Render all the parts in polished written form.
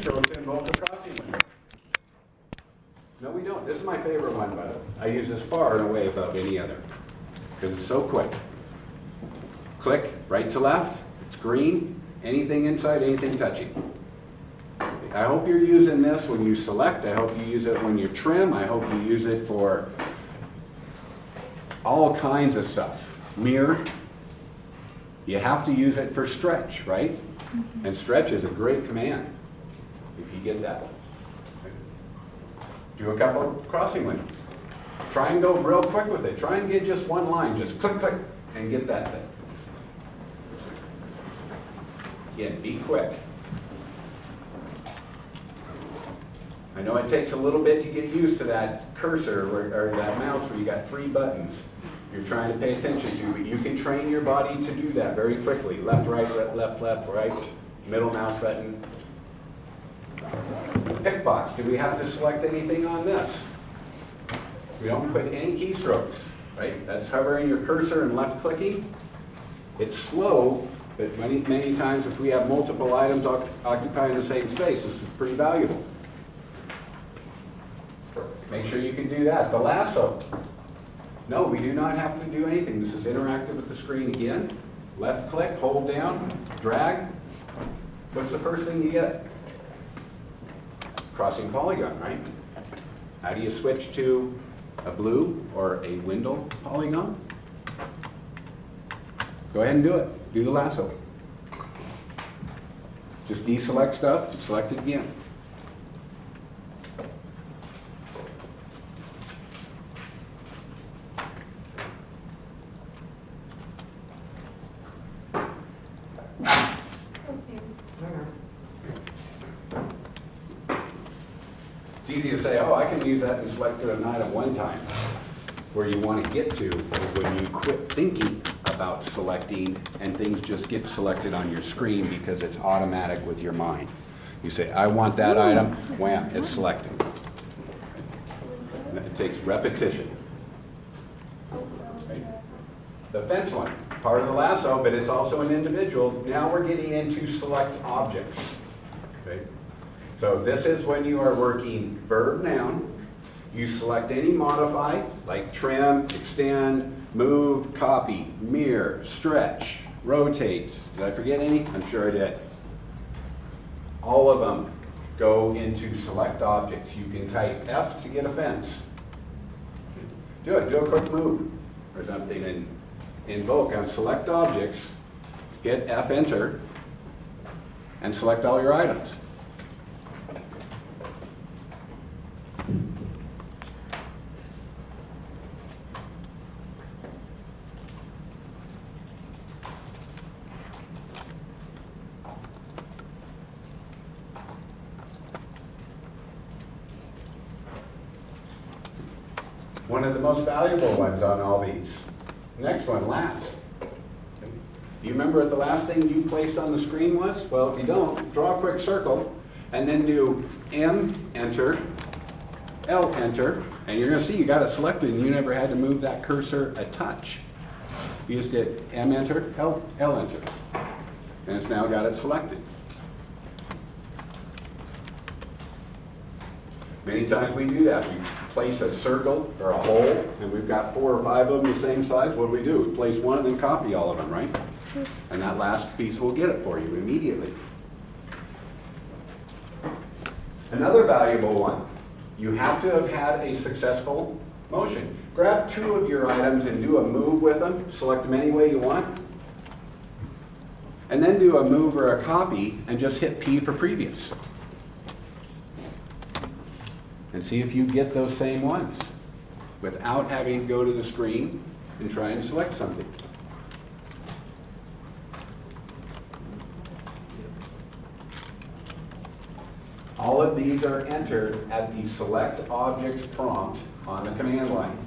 keystrokes to invoke a crossing window. No, we don't. This is my favorite one, but I use this far and away above any other because it's so quick. Click right to left. It's green. Anything inside, anything touching. I hope you're using this when you select. I hope you use it when you trim. I hope you use it for all kinds of stuff. Mirror. You have to use it for stretch, right? And stretch is a great command if you get that. Do a couple of crossing windows. Try and go real quick with it. Try and get just one line. Just click, click, and get that thing. Again, be quick. I know it takes a little bit to get used to that cursor or that mouse where you got 3 buttons you're trying to pay attention to, but you can train your body to do that very quickly. Left, right, left, left, right, middle mouse button. Pick box, do we have to select anything on this? We don't put any keystrokes, right? That's hovering your cursor and left clicking. It's slow, but many times if we have multiple items occupying the same space, this is pretty valuable. Make sure you can do that. The lasso. No, we do not have to do anything. This is interactive with the screen again. Left click, hold down, drag. What's the first thing you get? Crossing polygon, right? How do you switch to a blue or a window polygon? Go ahead and do it. Do the lasso. Just deselect stuff, select it again. It's easy to say, oh, I can use that and select an item one time. Where you want to get to is when you quit thinking about selecting and things just get selected on your screen because it's automatic with your mind. You say, I want that item, wham, it's selected. It takes repetition. Right? The fence line, part of the lasso, but it's also an individual. Now we're getting into select objects. Okay? So this is when you are working verb noun. You select any modify, like trim, extend, move, copy, mirror, stretch, rotate. Did I forget any? I'm sure I did. All of them go into select objects. You can type F to get a fence. Do it, do a quick move or something and invoke on select objects, hit F enter, and select all your items. One of the most valuable ones on all these. Next one, last. Do you remember what the last thing you placed on the screen was? Well, if you don't, draw a quick circle and then do M, enter, L, enter, and you're going to see you got it selected and you never had to move that cursor a touch. You just did M, enter, L, enter, and it's now got it selected. Many times we do that. We place a circle or a hole, and we've got 4 or 5 of them the same size. What do? We place one and then copy all of them, right? And that last piece will get it for you immediately. Another valuable one. You have to have had a successful motion. Grab 2 of your items and do a move with them. Select them any way you want. And then do a move or a copy and just hit P for previous. And see if you get those same ones without having to go to the screen and try and select something. All of these are entered at the select objects prompt on the command line.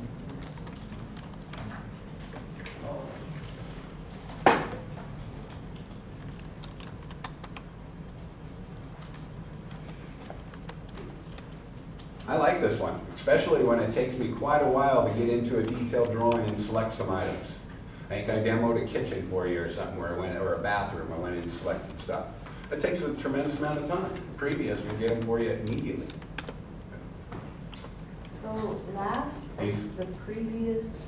I like this one, especially when it takes me quite a while to get into a detailed drawing and select some items. I think I demoed a kitchen for you or something, where I went, or a bathroom, I went in and selected stuff. It takes a tremendous amount of time. Previous, we'll get them for you immediately. So last is the previous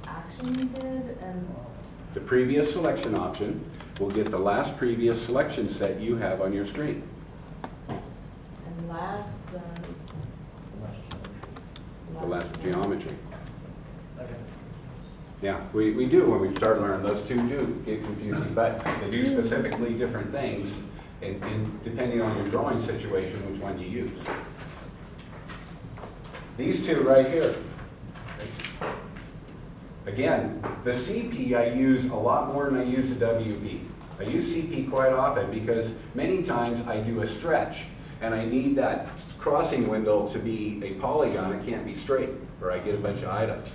action you did, and The previous selection option will get the last previous selection set you have on your screen. last does. The last geometry. Yeah, we do when we start learning. Those two do get confusing, but they do specifically different things, and depending on your drawing situation, which one you use. These two right here. Again, the CP I use a lot more than I use the WP. I use CP quite often because many times I do a stretch and I need that crossing window to be a polygon. It can't be straight, or I get a bunch of items.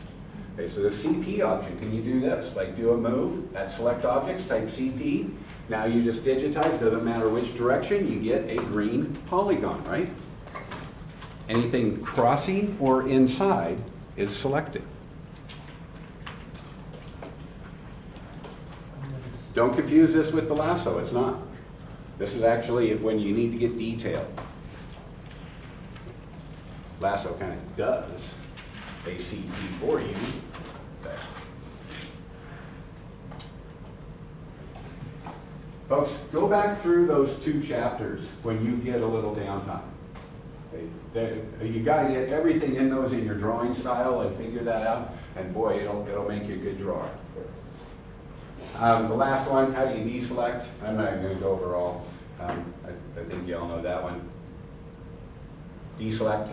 Okay, so the CP option, can you do this? Like do a move at select objects, type CP. Now you just digitize, doesn't matter which direction, you get a green polygon, right? Anything crossing or inside is selected. Don't confuse this with the lasso, it's not. This is actually when you need to get detailed. Lasso kind of does a CP for you. Folks, go back through those 2 chapters when you get a little downtime. You got to get everything in those in your drawing style and figure that out, and boy, it'll make you a good drawer. The last one, how do you deselect? I'm not going to go over all. I think you all know that one. Deselect,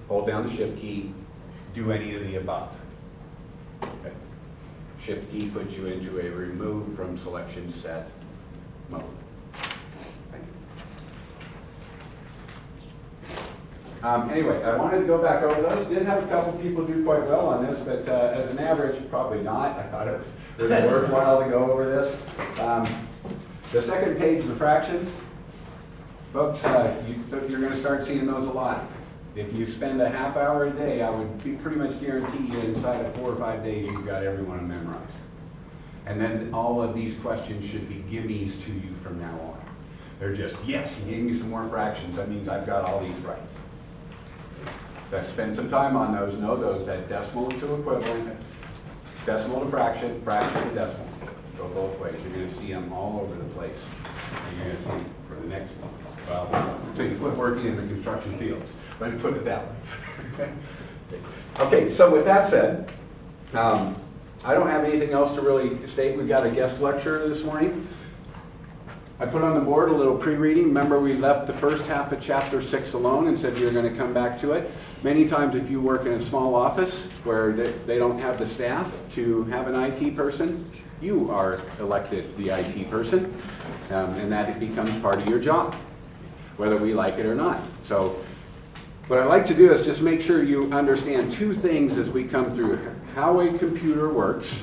hold down the shift key, do any of the above. Okay. Shift key puts you into a remove from selection set mode. Anyway, I wanted to go back over those. Did have a couple people do quite well on this, but as an average, probably not. I thought it was worthwhile to go over this. The second page, the fractions. Folks, you're going to start seeing those a lot. If you spend a half hour a day, I would pretty much guarantee you inside of 4 or 5 days, you've got every one memorized. And then all of these questions should be gimmies to you from now on. They're just, yes, he gave me some more fractions. That means I've got all these right. So spend some time on those, know those, that decimal to equivalent, decimal to fraction, fraction to decimal. Go both ways. You're going to see them all over the place. And you're going to see them for the next, well, until you quit working in the construction fields. Let me put it that way. Okay, so with that said, I don't have anything else to really state. We've got a guest lecturer this morning. I put on the board a little pre-reading. Remember, we left the first half of chapter 6 alone and said we were going to come back to it. Many times if you work in a small office where they don't have the staff to have an IT person, you are elected the IT person, and that it becomes part of your job, whether we like it or not. So what I like to do is just make sure you understand 2 things as we come through. How a computer works.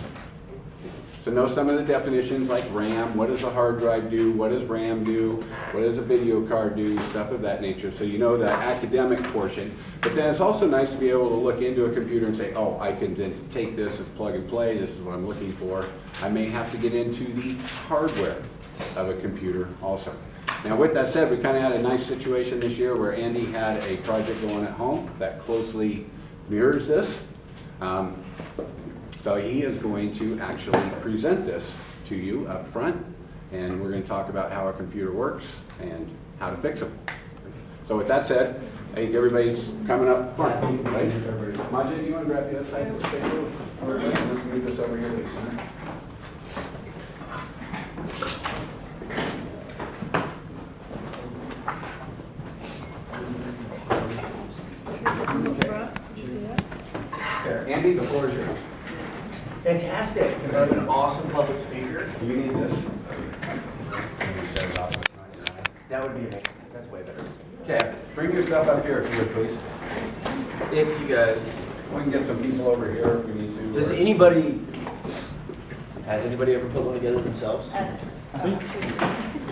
So know some of the definitions like RAM, what does a hard drive do, what does RAM do, what does a video card do, stuff of that nature. So you know the academic portion. But then it's also nice to be able to look into a computer and say, oh, I can then take this as plug and play, this is what I'm looking for. I may have to get into the hardware of a computer also. Now with that said, we kind of had a nice situation this year where Andy had a project going at home that closely mirrors this. So he is going to actually present this to you up front, and we're going to talk about how a computer works and how to fix it. So with that said, I think everybody's coming up front, right? Majid, you want to grab the other side? Let's move this over here to the center. Okay. Andy, the floor is yours. Fantastic, because I'm an awesome public speaker. Do you need this? That would be amazing. That's way better. Okay, Bring your stuff up here if you would, please. if you guys, We can get some people over here if we need to. has anybody ever put one together themselves?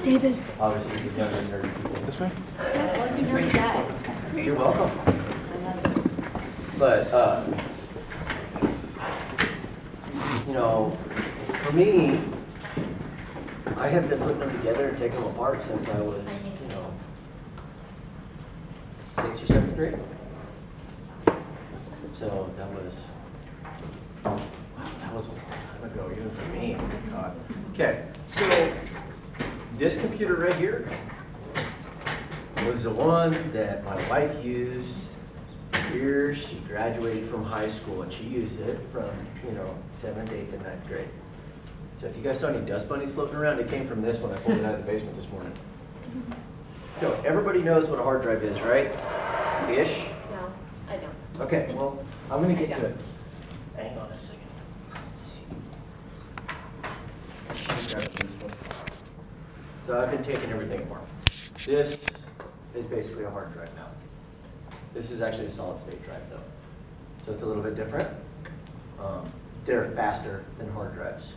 David. Obviously, the younger nerdy people. This way? Yes, we know guys. You're welcome. I love it. But, you know, for me, I have been putting them together and taking them apart since I was, 6th or 7th grade. So that was a long time ago, even for me. Oh, God. Okay, so this computer right here was the one that my wife used years. She graduated from high school and she used it from, 7th, 8th, and 9th grade. So if you guys saw any dust bunnies floating around, it came from this when I pulled it out of the basement this morning. So everybody knows what a hard drive is, right? Ish? No, I don't. Okay, well, I'm gonna get I to don't. it. Hang on a second. Let's see. Grab this one. So I've been taking everything apart. This is basically a hard drive now. This is actually a solid state drive though. So it's a little bit different. They're faster than hard drives.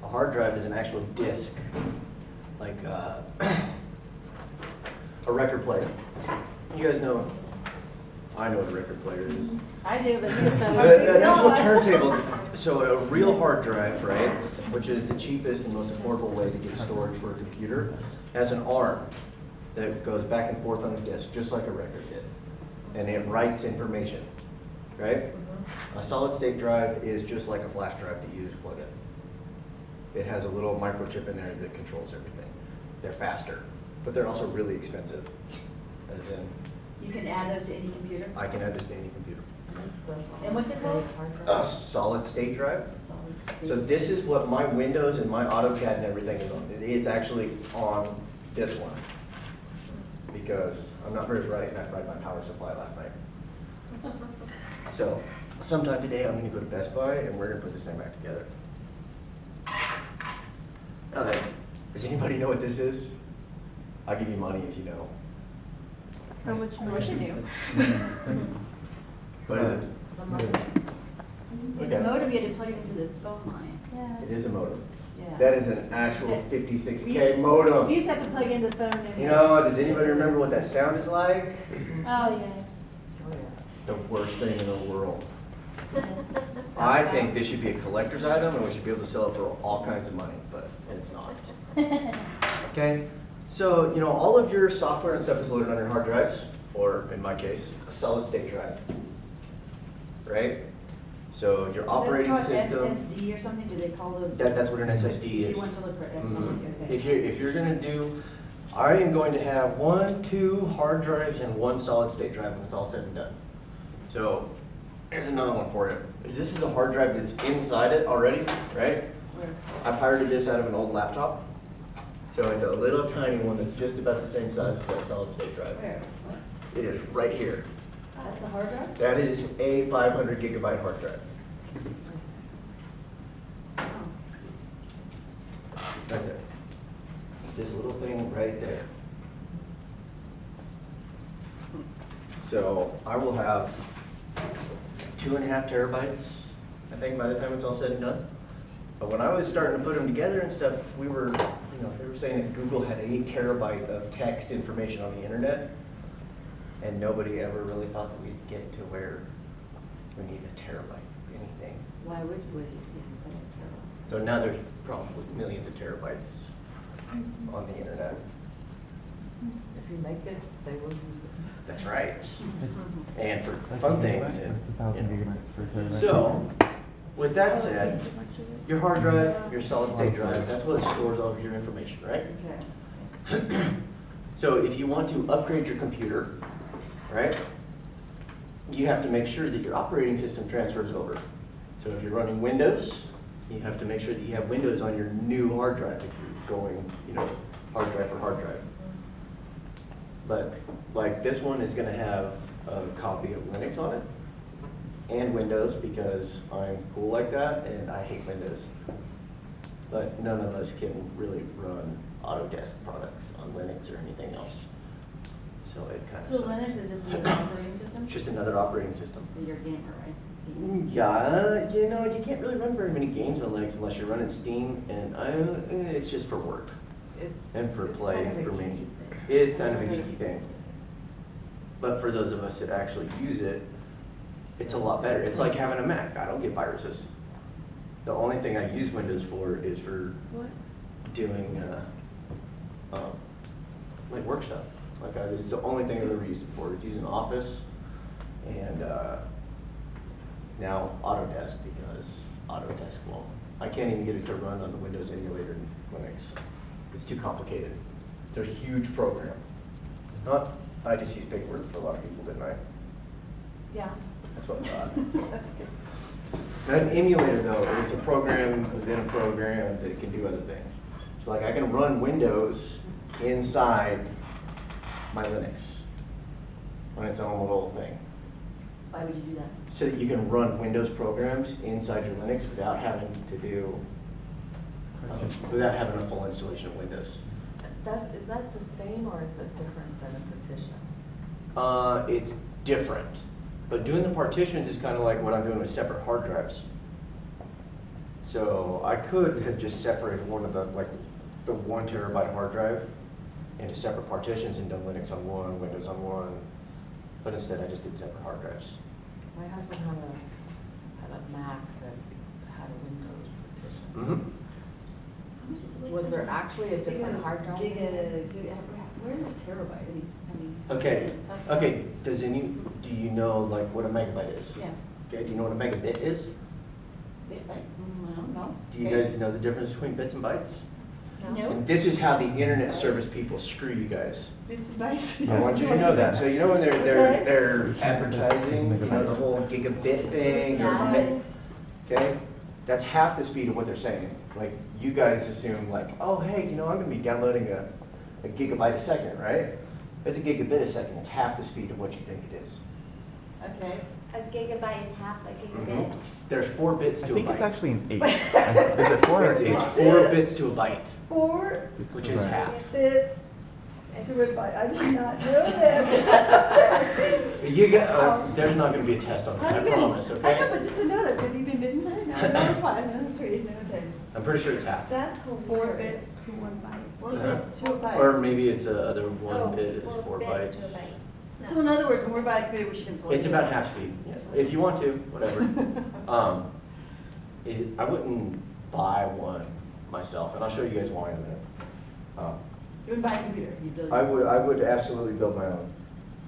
A hard drive is an actual disk, like a record player. You guys know, I know what a record player is. I do, but he's been. An actual turntable, so a real hard drive, right, which is the cheapest and most affordable way to get storage for a computer, has an arm that goes back and forth on a disk, just like a record disk. And it writes information, right? A solid state drive is just like a flash drive that you use to plug in. It has a little microchip in there that controls everything. They're faster, but they're also really expensive, as in, You can add those to any computer? I can add this to any computer. And what's it called? A solid state drive. So this is what my Windows and my AutoCAD and everything is on. It's actually on this one. Because I'm not very bright and I fried my power supply last night. So sometime today I'm gonna go to Best Buy and we're gonna put this thing back together. Now then, does anybody know what this is? I'll give you money if you know. How much I wish I knew. What is it? The modem, you had to plug it into the phone line. Yeah. It is a modem. Yeah. That is an actual We 56K used- modem. We used to have to plug into the phone and. You know, does anybody remember what that sound is like? Oh, yes. The worst thing in the world. I think this should be a collector's item and we should be able to sell it for all kinds of money, but it's not. Okay? So, all of your software and stuff is loaded on your hard drives, or in my case, a solid state drive. Right? So your operating Is this system, called SSD or something? Do they call those? that's what an SSD You is. want to look for Mhm. SSDs, okay. If you're gonna do, I am going to have 1, 2 hard drives and 1 solid state drive when it's all said and done. So here's another one for you. This is a hard drive that's inside it already, right? Where? I pirated this out of an old laptop. So it's a little tiny one that's just about the same size as that solid state drive. Where? It is right here. That's a hard drive? That is a 500 gigabyte hard drive. Oh. Right there. This little thing right there. So I will have 2.5 terabytes, I think, by the time it's all said and done. But when I was starting to put them together and stuff, they were saying that Google had 8 terabyte of text information on the internet. And nobody ever really thought that we'd get to where we need a terabyte of anything. Why would you? So now there's probably millions of terabytes on the internet. If you make it, they will use it. That's right. And for fun things. And, It's 1,000 gigabytes per terabyte. So, with that said, your hard drive, your solid state drive, that's what stores all of your information, right? Okay. So if you want to upgrade your computer, right, you have to make sure that your operating system transfers over. So if you're running Windows, you have to make sure that you have Windows on your new hard drive if you're going, hard drive for hard drive. But like this one is gonna have a copy of Linux on it and Windows because I'm cool like that and I hate Windows. But none of us can really run Autodesk products on Linux or anything else. So it kind of So sucks. Linux is just another operating system? Just another operating system. You're a gamer, right? It's gaming. Yeah, you can't really run very many games on Linux unless you're running Steam, and it's just for work and for It's play kind of a for me. geeky thing. It's kind of a geeky thing. But for those of us that actually use it, it's a lot better. It's like having a Mac. I don't get viruses. The only thing I use Windows for is for What? doing, like work stuff. Like, it's the only thing I've ever used it for. It's using Office and, now Autodesk, because Autodesk won't. I can't even get it to run on the Windows emulator in Linux. It's too complicated. It's a huge program. I just use big words for a lot of people, didn't I? Yeah. That's what I thought. That's good. An emulator, though, is a program within a program that can do other things. So like I can run Windows inside my Linux on its own little thing. Why would you do that? So that you can run Windows programs inside your Linux without having to do, without having a full installation of Windows. Is that the same or is it different than a partition? It's different, but doing the partitions is kind of like what I'm doing with separate hard drives. So I could have just separated one of the 1 terabyte hard drive into separate partitions and done Linux on one, Windows on one, but instead I just did separate hard drives. My husband had a Mac that had a Windows partition. Mm-hmm. Was there actually a different hard drive? Where's a terabyte? I mean. Okay, okay, do you know like what a megabyte is? Yeah. Okay, do you know what a megabit is? I don't know. Do you guys know the difference between bits and bytes? No. And this is how the internet service people screw you guys. Bits and bytes. I want you to know that. So you know when they're advertising, you know, the whole gigabit thing, or okay? That's half the speed of what they're saying. Like you guys assume like, oh hey, you know I'm gonna be downloading a gigabyte a second, right? It's a gigabit a second. It's half the speed of what you think it is. Okay. A gigabyte is half a Mhm. gigabit. There's 4 bits I to a think byte. it's actually an 8. Is it 4 or It's 8? 4 bits to a byte, 4 which is half. bits to a byte. I did not know this. You got, there's not gonna be a test on this, I promise, I know, okay? but just to know this, have you been bitten? No, no, twice, no, 3, no, 10. I'm pretty sure it's half. That's 4 bits to 1 byte. 4 Uh-huh. bits to a byte. Or maybe it's a other Oh, 1 bit is 4 bits bytes. to a byte. No. So in other words, when we're buying food, we should insulate. It's about half speed, yeah. If you want to, whatever. I wouldn't buy one myself, and I'll show you guys why in a minute. You would buy a computer, you build. I would absolutely build my own.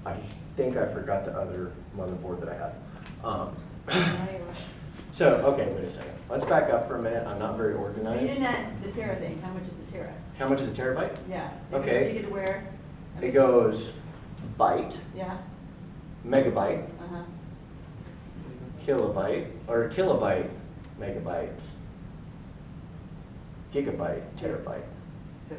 I think I forgot the other motherboard that I had. So, okay, wait a second. Let's back up for a minute. I'm not very But you organized. didn't answer the tera thing. How much is a tera? How much is a terabyte? Yeah. Okay. You get to where? It goes byte, Yeah, megabyte, uh-huh. kilobyte, or kilobyte, megabyte, gigabyte, terabyte. So,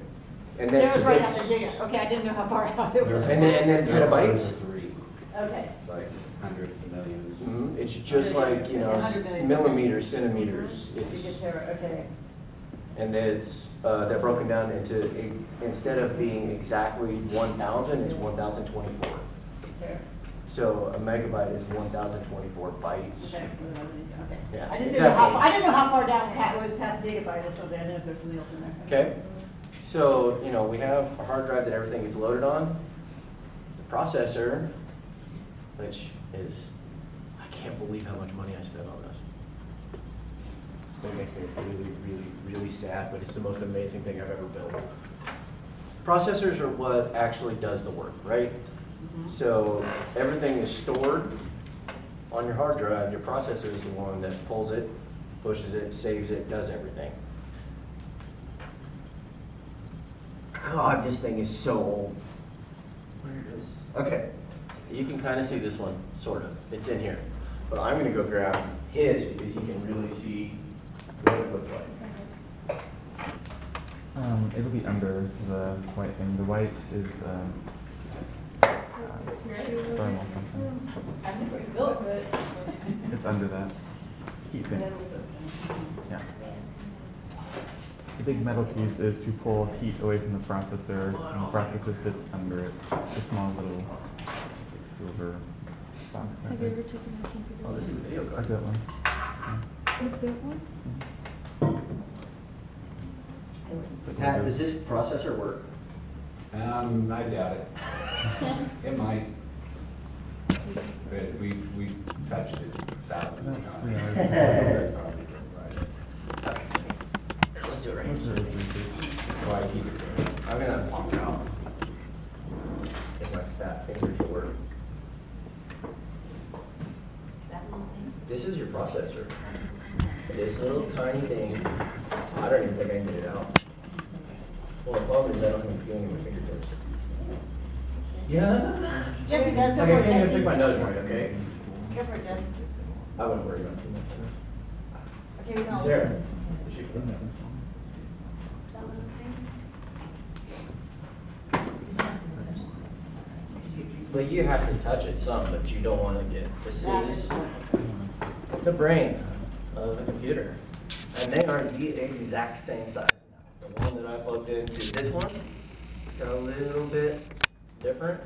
And then tera's right after bits- giga. Okay, I didn't know how far out it was. And then petabyte. 3, Okay. like hundreds of millions. Mhm. It's just like, you know, 100 million. millimeters, centimeters. You get It's, tera, okay. and they're broken down into, instead of being exactly 1,000, it's 1,024. Tera. So a megabyte is 1,024 bytes. Okay. Okay. Yeah, I just didn't know how, exactly. I didn't know how far down it was past gigabyte or something. I didn't know if there was something else in there. Okay, so, you know, we have a hard drive that everything gets loaded on. The processor, which is, I can't believe how much money I spent on this. It makes me really, really, really sad, but it's the most amazing thing I've ever built. Processors are what actually does the work, right? So everything is stored on your hard drive. Your processor is the one that pulls it, pushes it, saves it, does everything. God, this thing is so old. Where is? Okay, you can kind of see this one, sort of. It's in here. But I'm gonna go grab his because you can really see what it looks like. It'll be under the white thing. The white is thermal something. I've never built, but. It's under that heat sink. Yeah. The big metal piece is to pull heat away from the processor, and the processor sits under it. It's a small little like, silver box. I Have you ever think. taken a computer? Oh, this is a video I card. got one. You've got one? Pat, does this processor work? I doubt it. It might. But we touched it thousands of times. Yeah. Let's do it right here. Those are research. fat finger to work. That little thing. This is your processor. This little tiny thing, I don't even think I can get it out. Well, the problem is I don't have a feeling in my fingertips. Yeah? Jesse does, go Okay, for it, I can't pick Jesse. my nose right, okay? Go for it, Jess. I wouldn't worry about too much. Okay, we can all There. listen. That little thing. Well, you have to touch it some, but you don't want to get, this is the brain of a computer. And they are the exact same size. The one that I plugged into this one, it's got a little bit different.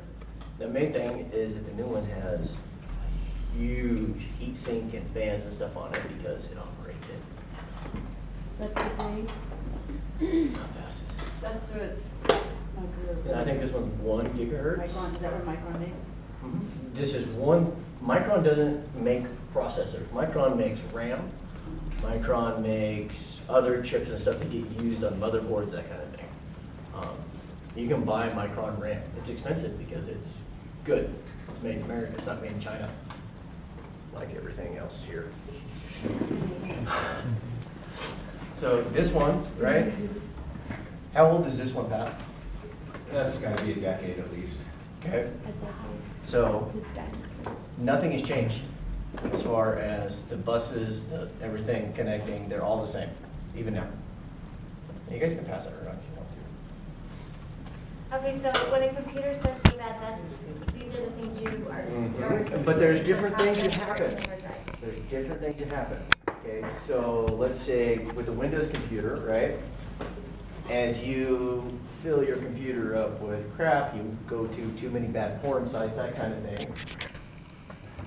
The main thing is that the new one has a huge heat sink and fans and stuff on it because it operates it. That's the brain. How fast is it? That's what, And I think this one's 1 gigahertz. Micron, is that what Micron makes? This is one, Micron doesn't make processors. Micron makes RAM. Micron makes other chips and stuff that get used on motherboards, that kind of thing. You can buy Micron RAM. It's expensive because it's good. It's made in America, it's not made in China, like everything else here. So this one, right? How old is this one, Pat? That's gotta be a decade at least. Okay. A decade. So The dinosaur. nothing has changed as far as the buses, everything connecting, they're all the same, even now. You guys can pass that around if you want to. Okay, so when a computer starts to go bad, these are the things you are. Mhm. But there's different things that happen. Processor and hard drive. There's different things that happen. Okay, so let's say with a Windows computer, right? As you fill your computer up with crap, you go to too many bad porn sites, that kind of thing.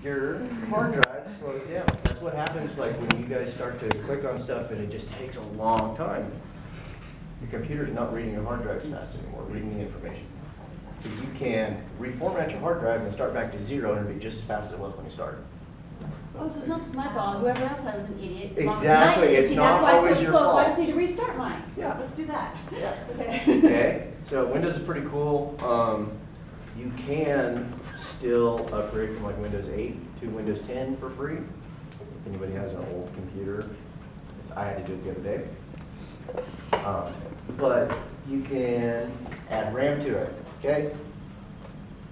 Your hard drive slows down. That's what happens like when you guys start to click on stuff and it just takes a long time. Your computer's not reading your hard drive fast anymore, reading the information. So you can reformat your hard drive and start back to 0 and it'll be just as fast as it was when you started. Oh, so it's not just my fault, whoever else I was an idiot. Exactly, it's See, not that's why always it's so your slow, so I just fault. need to restart mine. Yeah. Let's do that. Yeah. Okay. Okay, so Windows is pretty cool. You can still upgrade from like Windows 8 to Windows 10 for free. If anybody has an old computer, as I had to do it the other day. But you can add RAM to it, okay?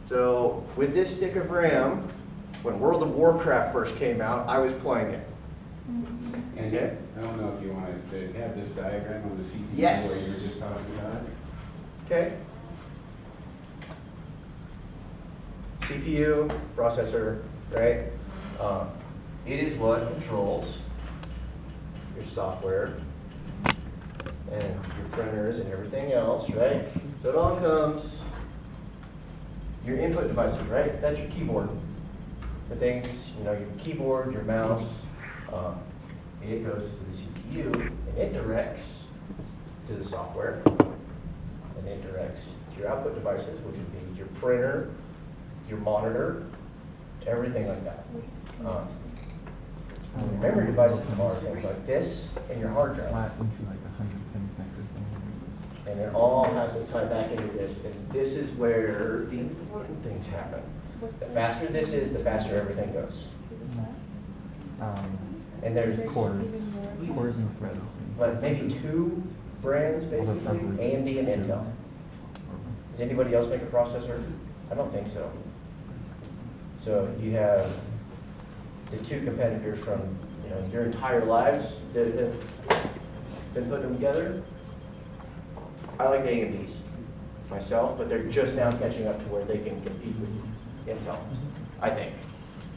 So with this stick of RAM, when World of Warcraft first came out, I was playing it. And Okay. I don't know if you wanted to have this diagram on the CPU Yes. where you were just talking about it. Okay. CPU, processor, right? It is what controls your software and your printers and everything else, right? So it all comes, your input devices, right? That's your keyboard. The things, you know, your keyboard, your mouse, it goes to the CPU and it directs to the software and it directs to your output devices, which would be your printer, your monitor, everything like that. Your memory devices are things like this and your hard drive. Flat into like 100 pin connectors. And it all has to tie back into this, and this is where the important things happen. The faster this is, the faster everything goes. And there's Cores and threads. like maybe 2 brands basically, AMD and Intel. Does anybody else make a processor? I don't think so. So you have the 2 competitors from, you know, your entire lives that have been putting them together. I like the AMDs myself, but they're just now catching up to where they can compete with Intel, I think.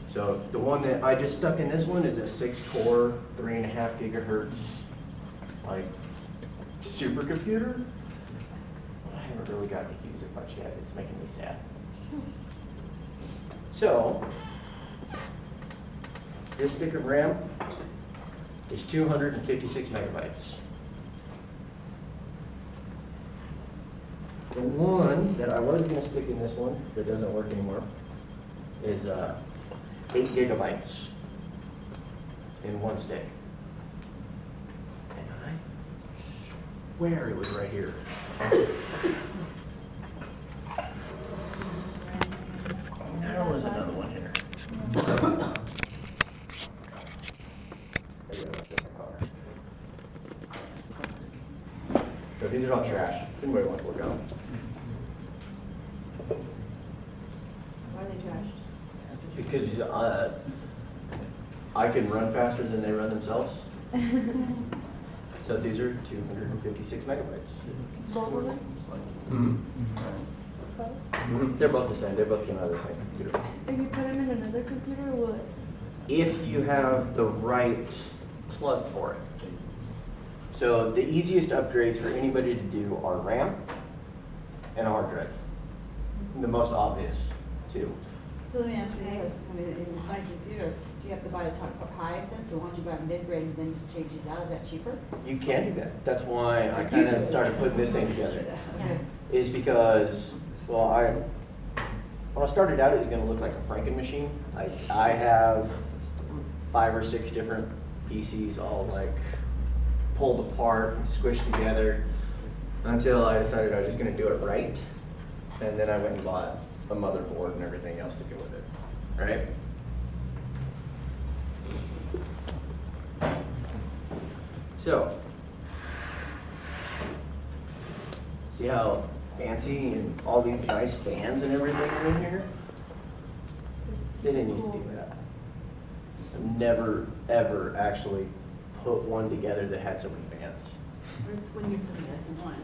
So the one that I just stuck in this one is a 6-core, 3.5 gigahertz, like supercomputer. I haven't really gotten to use it much yet. It's making me sad. So this stick of RAM is 256 megabytes. The one that I was gonna stick in this one that doesn't work anymore is 8 gigabytes in one stick. And I swear it was right here. are all trash. Anybody wants to work on them. Why are they trashed? Because I can run faster than they run themselves. So these are 256 megabytes. Both of them? They're both the same. They both came out of the same computer. If you put them in another computer, will it? If you have the right plug for it. So the easiest upgrades for anybody to do are RAM and a hard drive. The most obvious, too. So let me ask you this, I mean, in my computer, do you have to buy the top highest then, so once you buy mid-range, then just change these out, is that cheaper? You can do that. That's why I kind of started putting this thing together. Okay. Is because, well, when I started out, it was gonna look like a Franken machine. I have 5 or 6 different PCs all like pulled apart and squished together until I decided I was just gonna do it right. And then I went and bought a motherboard and everything else to go with it, right? So, see how fancy and all these nice fans and everything are in here? They didn't used to do that. I've never, ever actually put one together that had so many fans. Where's, when you said that's one?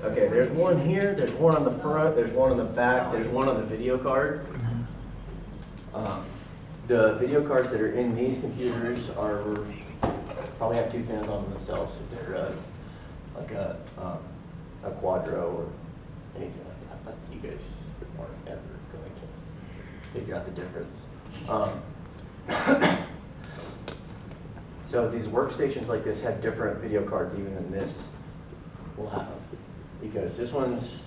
Okay, there's one here, there's one on the front, there's one on the back, there's one on the video card. The video cards that are in these computers are, probably have 2 fans on them themselves if they're like a Quadro or anything like that. You guys aren't ever going to figure out the difference. So these workstations like this have different video cards even than this will have. Because this one's